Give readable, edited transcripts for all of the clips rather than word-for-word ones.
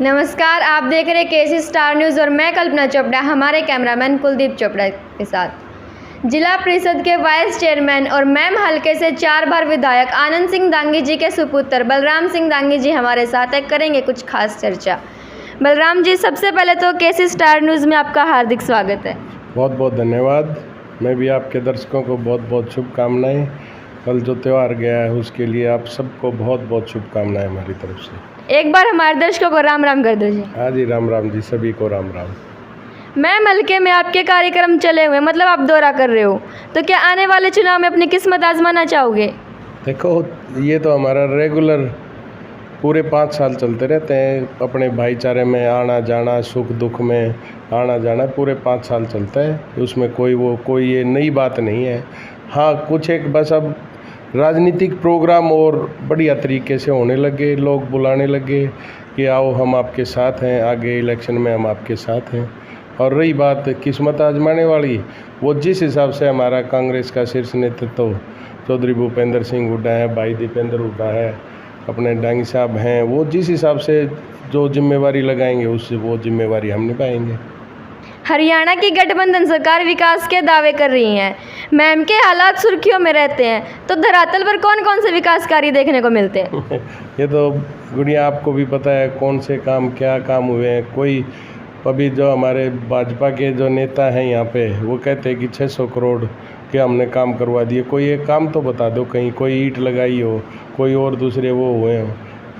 नमस्कार, आप देख रहे हैं केसी स्टार न्यूज़ और मैं कल्पना चोपड़ा हमारे कैमरामैन कुलदीप चोपड़ा के साथ। जिला परिषद के वाइस चेयरमैन और मैम हलके से 4 बार विधायक आनंद सिंह दांगी जी के सुपुत्र बलराम सिंह दांगी जी हमारे साथ करेंगे कुछ खास चर्चा। बलराम जी, सबसे पहले तो केसी स्टार न्यूज़ में आपका हार्दिक स्वागत है। बहुत बहुत धन्यवाद। मैं भी आपके दर्शकों को बहुत बहुत शुभकामनाएं। कल जो त्यौहार गया है उसके लिए आप सबको बहुत बहुत शुभकामनाएं हमारी तरफ से। एक बार हमारे दर्शकों को राम राम कर दीजिए। हाँ जी, राम राम जी, सभी को राम राम। मैम हलके में आपके कार्यक्रम चले हुए, मतलब आप दौरा कर रहे हो, तो क्या आने वाले चुनाव में अपनी किस्मत आजमाना चाहोगे? देखो, ये तो हमारा रेगुलर पूरे 5 साल चलते रहते हैं। अपने भाईचारे में आना जाना, सुख दुख में आना जाना पूरे 5 साल चलता है। उसमें कोई ये नई बात नहीं है। हाँ, कुछ एक बस अब राजनीतिक प्रोग्राम और बढ़िया तरीके से होने लगे, लोग बुलाने लगे कि आओ हम आपके साथ हैं, आगे इलेक्शन में हम आपके साथ हैं। और रही बात किस्मत आजमाने वाली, वो जिस हिसाब से हमारा कांग्रेस का शीर्ष नेतृत्व चौधरी भूपेंद्र सिंह हुड्डा है, भाई दीपेंद्र हुड्डा है, अपने डांगी साहब हैं, वो जिस हिसाब से जो जिम्मेवारी लगाएंगे उससे वो जिम्मेवारी हम निभाएंगे। हरियाणा की गठबंधन सरकार विकास के दावे कर रही है, मैम के हालात सुर्खियों में रहते हैं, तो धरातल पर कौन कौन से विकास कार्य देखने को मिलते हैं? ये तो गुड़िया आपको भी पता है कौन से काम क्या काम हुए हैं। कोई अभी जो हमारे भाजपा के जो नेता हैं यहाँ पे, वो कहते हैं कि 600 करोड़ के हमने काम करवा दिए। कोई एक काम तो बता दो, कहीं कोई ईंट लगाई हो, कोई और दूसरे वो हुए हो।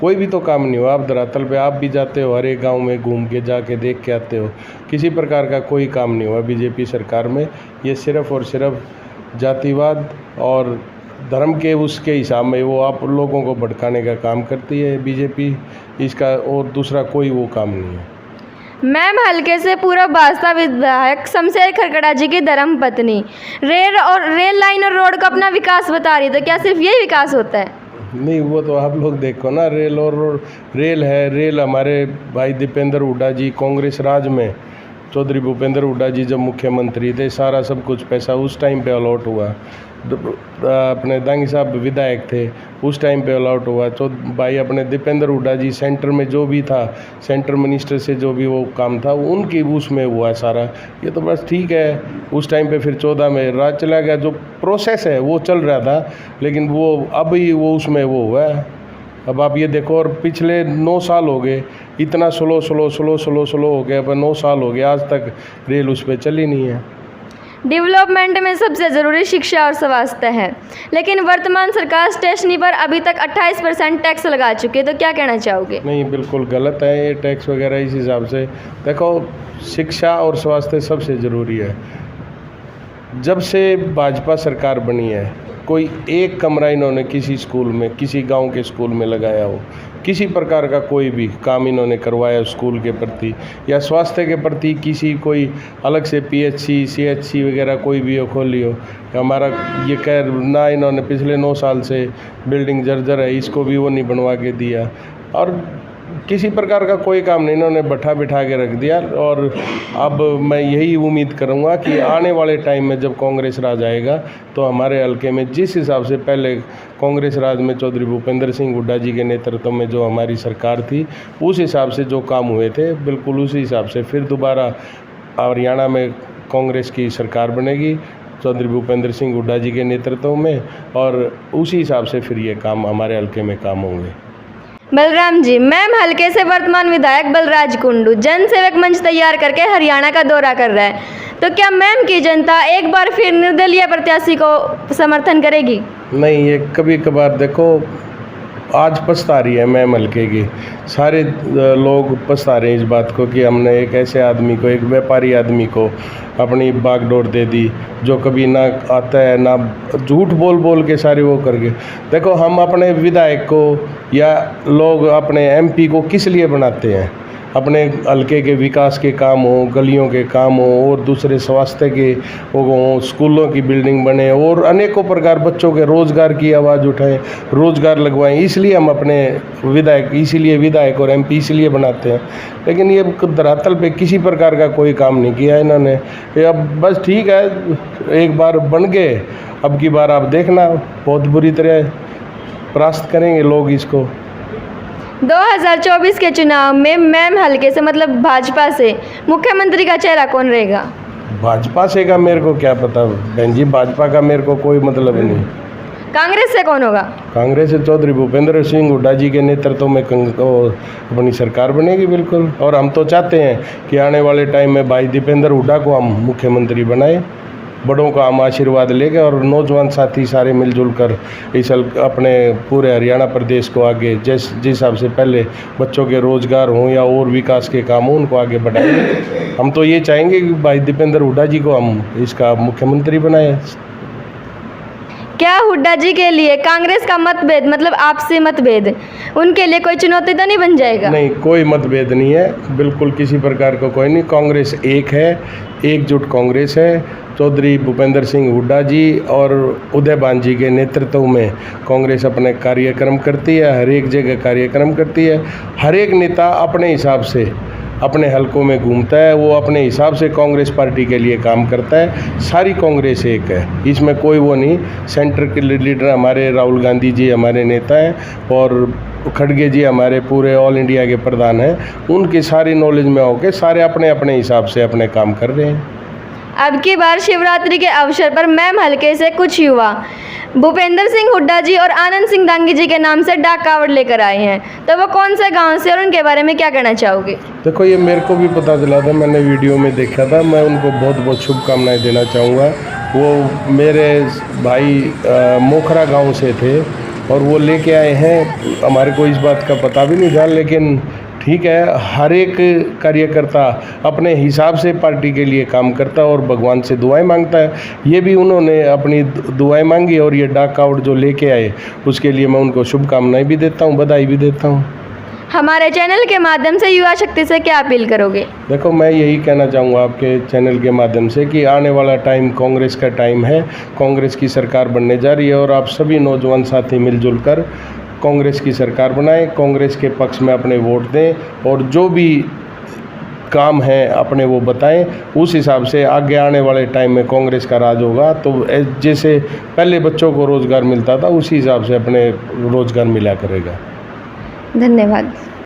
कोई भी तो काम नहीं हुआ। आप धरातल पे आप भी जाते हो, हर एक गांव में घूम के जाके देख के आते हो, किसी प्रकार का कोई काम नहीं हुआ बीजेपी सरकार में। ये सिर्फ और सिर्फ जातिवाद और धर्म के उसके हिसाब में वो आप लोगों को भड़काने का काम करती है बीजेपी, इसका और दूसरा कोई वो काम नहीं है। मैम हलके से पूर्व भाजपा विधायक शमशेर खरकड़ा जी की धर्मपत्नी रेल लाइन और रोड का अपना विकास बता रही, तो क्या सिर्फ यही विकास होता है? नहीं, वो तो आप लोग देखो ना, रेल है। रेल हमारे भाई दीपेंद्र हुड्डा जी कांग्रेस राज में, चौधरी भूपेंद्र हुड्डा जी जब मुख्यमंत्री थे, सारा सब कुछ पैसा उस टाइम पे अलॉट हुआ। अपने दांगी साहब विधायक थे, उस टाइम पे अलॉट हुआ। भाई अपने दीपेंद्र हुड्डा जी सेंटर में जो भी था, सेंटर मिनिस्टर से जो भी वो काम था उनकी उसमें हुआ सारा। ये तो बस ठीक है। उस टाइम पे फिर 14 में राज चला गया, जो प्रोसेस है वो चल रहा था, लेकिन वो अब ही वो उसमें वो हुआ है। अब आप ये देखो, और पिछले 9 साल हो गए, इतना स्लो हो गया। अब 9 साल हो गए, आज तक रेल उस पर चली नहीं है। डेवलपमेंट में सबसे ज़रूरी शिक्षा और स्वास्थ्य है, लेकिन वर्तमान सरकार स्टेशनरी पर अभी तक 28% टैक्स लगा चुकी है, तो क्या कहना चाहोगे? नहीं, बिल्कुल गलत है ये टैक्स वगैरह। इस हिसाब से देखो, शिक्षा और स्वास्थ्य सबसे ज़रूरी है। जब से भाजपा सरकार बनी है, कोई एक कमरा इन्होंने किसी स्कूल में, किसी गांव के स्कूल में लगाया हो, किसी प्रकार का कोई भी काम इन्होंने करवाया स्कूल के प्रति या स्वास्थ्य के प्रति, किसी कोई अलग से PHC CHC वगैरह कोई भी हो खोली हो, हमारा ये कह ना, इन्होंने पिछले 9 साल से बिल्डिंग जर्जर है, इसको भी वो नहीं बनवा के दिया। और किसी प्रकार का कोई काम नहीं, इन्होंने बिठा के रख दिया। और अब मैं यही उम्मीद करूंगा कि आने वाले टाइम में जब कांग्रेस राज आएगा, तो हमारे हलके में जिस हिसाब से पहले कांग्रेस राज में चौधरी भूपेंद्र सिंह हुड्डा जी के नेतृत्व में जो हमारी सरकार थी, उस हिसाब से जो काम हुए थे, बिल्कुल उसी हिसाब से फिर दोबारा हरियाणा में कांग्रेस की सरकार बनेगी चौधरी भूपेंद्र सिंह हुड्डा जी के नेतृत्व में, और उसी हिसाब से फिर ये काम हमारे हलके में काम होंगे। बलराम जी, मैम हलके से वर्तमान विधायक बलराज कुंडू जन सेवक मंच तैयार करके हरियाणा का दौरा कर रहा है, तो क्या मैम की जनता एक बार फिर निर्दलीय प्रत्याशी को समर्थन करेगी? नहीं, ये कभी कभार देखो, आज पछता रही है मैम हलके की, सारे लोग पछता रहे हैं इस बात को कि हमने एक ऐसे आदमी को, एक व्यापारी आदमी को अपनी बागडोर दे दी, जो कभी ना आता है ना, झूठ बोल के सारे वो करके। देखो, हम अपने विधायक को या लोग अपने MP को किस लिए बनाते हैं? अपने हलके के विकास के काम हो, गलियों के काम हो, और दूसरे स्वास्थ्य के हो, स्कूलों की बिल्डिंग बने, और अनेकों प्रकार बच्चों के रोज़गार की आवाज़ उठाएं, रोज़गार लगवाएं। इसलिए हम अपने विधायक और MP इसलिए बनाते हैं। लेकिन ये धरातल पे किसी प्रकार का कोई काम नहीं किया इन्होंने। ये अब बस ठीक है, एक बार बन गए, अब की बार आप देखना बहुत बुरी तरह परास्त करेंगे लोग इसको। 2024 के चुनाव में मैम हल्के से मतलब भाजपा से मुख्यमंत्री का चेहरा कौन रहेगा? भाजपा से का मेरे को क्या पता बहन जी, भाजपा का मेरे को कोई मतलब नहीं। कांग्रेस से कौन होगा? कांग्रेस से चौधरी भूपेंद्र सिंह हुड्डा जी के नेतृत्व में अपनी सरकार बनेगी बिल्कुल। और हम तो चाहते हैं कि आने वाले टाइम में भाई दीपेंद्र हुड्डा को हम मुख्यमंत्री बनाएं, बड़ों का हम आशीर्वाद लेके और नौजवान साथी सारे मिलजुल कर इस अपने पूरे हरियाणा प्रदेश को आगे जिस हिसाब से पहले बच्चों के रोजगार हों या और विकास के काम हों उनको आगे बढ़ाएंगे। हम तो ये चाहेंगे कि भाई दीपेंद्र हुड्डा जी को हम इसका मुख्यमंत्री बनाएं। क्या हुड्डा जी के लिए कांग्रेस का मतभेद मतलब आपसी मतभेद उनके लिए कोई चुनौती तो नहीं बन जाएगा? नहीं, कोई मतभेद नहीं है, बिल्कुल किसी प्रकार का कोई नहीं। कांग्रेस एक है, एकजुट कांग्रेस है। चौधरी भूपेंद्र सिंह हुड्डा जी और उदयभान जी के नेतृत्व में कांग्रेस अपने कार्यक्रम करती है, हर एक जगह कार्यक्रम करती है। हर एक नेता अपने हिसाब से अपने हलकों में घूमता है, वो अपने हिसाब से कांग्रेस पार्टी के लिए काम करता है। सारी कांग्रेस एक है, इसमें कोई वो नहीं। सेंटर के लीडर हमारे राहुल गांधी जी हमारे नेता हैं और खड़गे जी हमारे पूरे ऑल इंडिया के प्रधान हैं। उनकी सारी नॉलेज में होकर सारे अपने अपने हिसाब से अपने काम कर रहे हैं। अब की बार शिवरात्रि के अवसर पर मैम हल्के से कुछ युवा भूपेंद्र सिंह हुड्डा जी और आनंद सिंह दांगी जी के नाम से डाक कावड़ लेकर आए हैं, तो वो कौन से गांव से और उनके बारे में क्या कहना चाहोगे? देखो, ये मेरे को भी पता चला था, मैंने वीडियो में देखा था। मैं उनको बहुत बहुत शुभकामनाएं देना चाहूँगा। वो मेरे भाई मोखरा गांव से थे और वो लेके आए हैं। हमारे को इस बात का पता भी नहीं था, लेकिन ठीक है, हर एक कार्यकर्ता अपने हिसाब से पार्टी के लिए काम करता है और भगवान से दुआएं मांगता है। ये भी उन्होंने अपनी दुआएं मांगी और ये डाक कावड़ जो लेके आए उसके लिए मैं उनको शुभकामनाएं भी देता हूँ, बधाई भी देता हूँ। हमारे चैनल के माध्यम से युवा शक्ति से क्या अपील करोगे? देखो, मैं यही कहना चाहूँगा आपके चैनल के माध्यम से कि आने वाला टाइम कांग्रेस का टाइम है। कांग्रेस की सरकार बनने जा रही है और आप सभी नौजवान साथी मिलजुल कर कांग्रेस की सरकार बनाएं, कांग्रेस के पक्ष में अपने वोट दें और जो भी काम है अपने वो बताएं। उस हिसाब से आगे आने वाले टाइम में कांग्रेस का राज होगा। तो जैसे पहले बच्चों को रोज़गार मिलता था उसी हिसाब से अपने रोज़गार मिला करेगा। धन्यवाद।